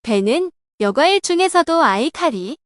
배는 여과일 중에서도 알칼리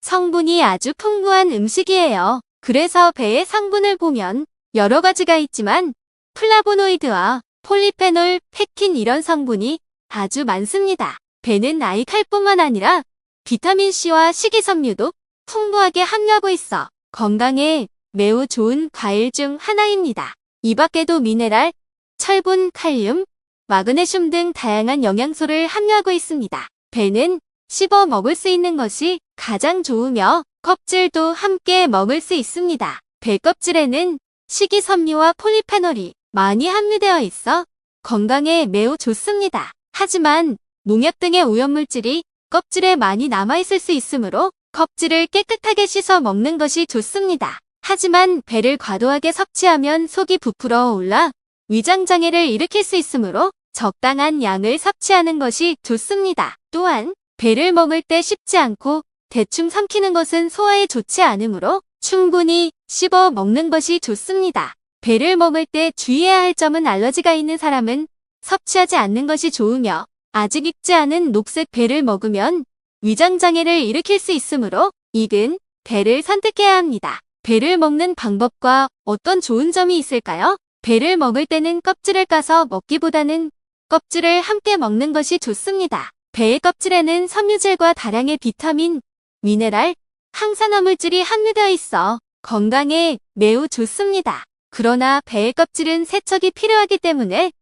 성분이 아주 풍부한 음식이에요. 그래서 배의 성분을 보면 여러 가지가 있지만 플라보노이드와 폴리페놀, 펙틴 이런 성분이 아주 많습니다. 배는 알칼뿐만 아니라 비타민C와 식이섬유도 풍부하게 함유하고 있어 건강에 매우 좋은 과일 중 하나입니다. 이 밖에도 미네랄, 철분, 칼륨, 마그네슘 등 다양한 영양소를 함유하고 있습니다. 배는 씹어 먹을 수 있는 것이 가장 좋으며 껍질도 함께 먹을 수 있습니다. 배 껍질에는 식이섬유와 폴리페놀이 많이 함유되어 있어 건강에 매우 좋습니다. 하지만 농약 등의 오염물질이 껍질에 많이 남아있을 수 있으므로 껍질을 깨끗하게 씻어 먹는 것이 좋습니다. 하지만 배를 과도하게 섭취하면 속이 부풀어 올라 위장장애를 일으킬 수 있으므로 적당한 양을 섭취하는 것이 좋습니다. 또한 배를 먹을 때 씹지 않고 대충 삼키는 것은 소화에 좋지 않으므로 충분히 씹어 먹는 것이 좋습니다. 배를 먹을 때 주의해야 할 점은 알러지가 있는 사람은 섭취하지 않는 것이 좋으며 아직 익지 않은 녹색 배를 먹으면 위장장애를 일으킬 수 있으므로 익은 배를 선택해야 합니다. 배를 먹는 방법과 어떤 좋은 점이 있을까요? 배를 먹을 때는 껍질을 까서 먹기보다는 껍질을 함께 먹는 것이 좋습니다. 배의 껍질에는 섬유질과 다량의 비타민, 미네랄, 항산화물질이 함유되어 있어 건강에 매우 좋습니다. 그러나 배의 껍질은 세척이 필요하기 때문에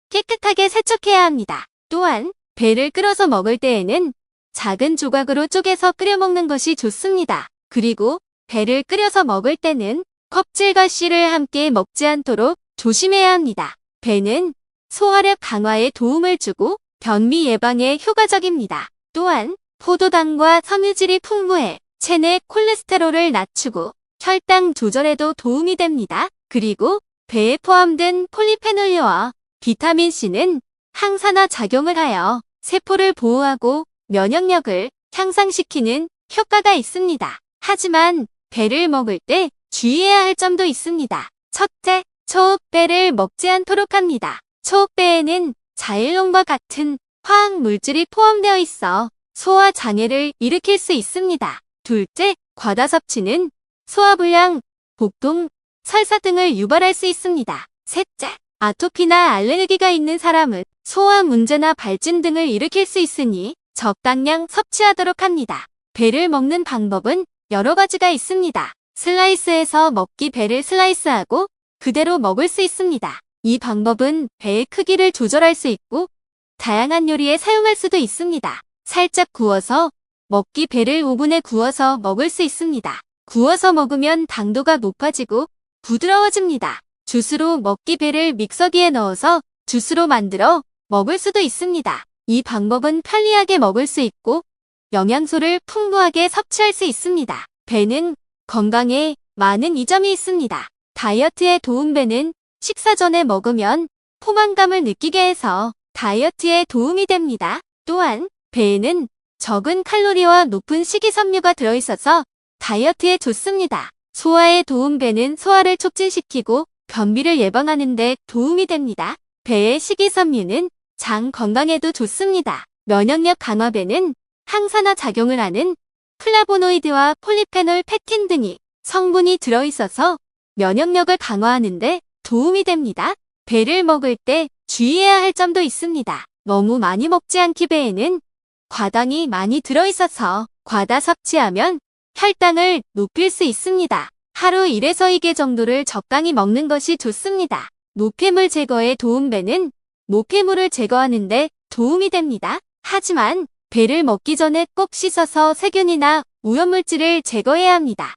깨끗하게 세척해야 합니다. 또한 배를 끓여서 먹을 때에는 작은 조각으로 쪼개서 끓여 먹는 것이 좋습니다. 그리고 배를 끓여서 먹을 때는 껍질과 씨를 함께 먹지 않도록 조심해야 합니다. 배는 소화력 강화에 도움을 주고 변비 예방에 효과적입니다. 또한 포도당과 섬유질이 풍부해 체내 콜레스테롤을 낮추고 혈당 조절에도 도움이 됩니다. 그리고 배에 포함된 폴리페놀류와 비타민C는 항산화 작용을 하여 세포를 보호하고 면역력을 향상시키는 효과가 있습니다. 하지만 배를 먹을 때 주의해야 할 점도 있습니다. 첫째, 초옥배를 먹지 않도록 합니다. 초옥배에는 자일론과 같은 화학 물질이 포함되어 있어 소화 장애를 일으킬 수 있습니다. 둘째, 과다 섭취는 소화불량, 복통, 설사 등을 유발할 수 있습니다. 셋째, 아토피나 알레르기가 있는 사람은 소화 문제나 발진 등을 일으킬 수 있으니 적당량 섭취하도록 합니다. 배를 먹는 방법은 여러 가지가 있습니다. 슬라이스해서 먹기 배를 슬라이스하고 그대로 먹을 수 있습니다. 이 방법은 배의 크기를 조절할 수 있고 다양한 요리에 사용할 수도 있습니다. 살짝 구워서 먹기 배를 오븐에 구워서 먹을 수 있습니다. 구워서 먹으면 당도가 높아지고 부드러워집니다. 주스로 먹기 배를 믹서기에 넣어서 주스로 만들어 먹을 수도 있습니다. 이 방법은 편리하게 먹을 수 있고 영양소를 풍부하게 섭취할 수 있습니다. 배는 건강에 많은 이점이 있습니다. 다이어트에 도움. 배는 식사 전에 먹으면 포만감을 느끼게 해서 다이어트에 도움이 됩니다. 또한 배에는 적은 칼로리와 높은 식이섬유가 들어있어서 다이어트에 좋습니다. 소화에 도움. 배는 소화를 촉진시키고 변비를 예방하는 데 도움이 됩니다. 배의 식이섬유는 장 건강에도 좋습니다. 면역력 강화. 배는 항산화 작용을 하는 플라보노이드와 폴리페놀, 펙틴 등이 성분이 들어있어서 면역력을 강화하는 데 도움이 됩니다. 배를 먹을 때 주의해야 할 점도 있습니다. 너무 많이 먹지 않기. 배에는 과당이 많이 들어있어서 과다 섭취하면 혈당을 높일 수 있습니다. 하루 1에서 2개 정도를 적당히 먹는 것이 좋습니다. 노폐물 제거에 도움. 배는 노폐물을 제거하는 데 도움이 됩니다. 하지만 배를 먹기 전에 꼭 씻어서 세균이나 오염물질을 제거해야 합니다.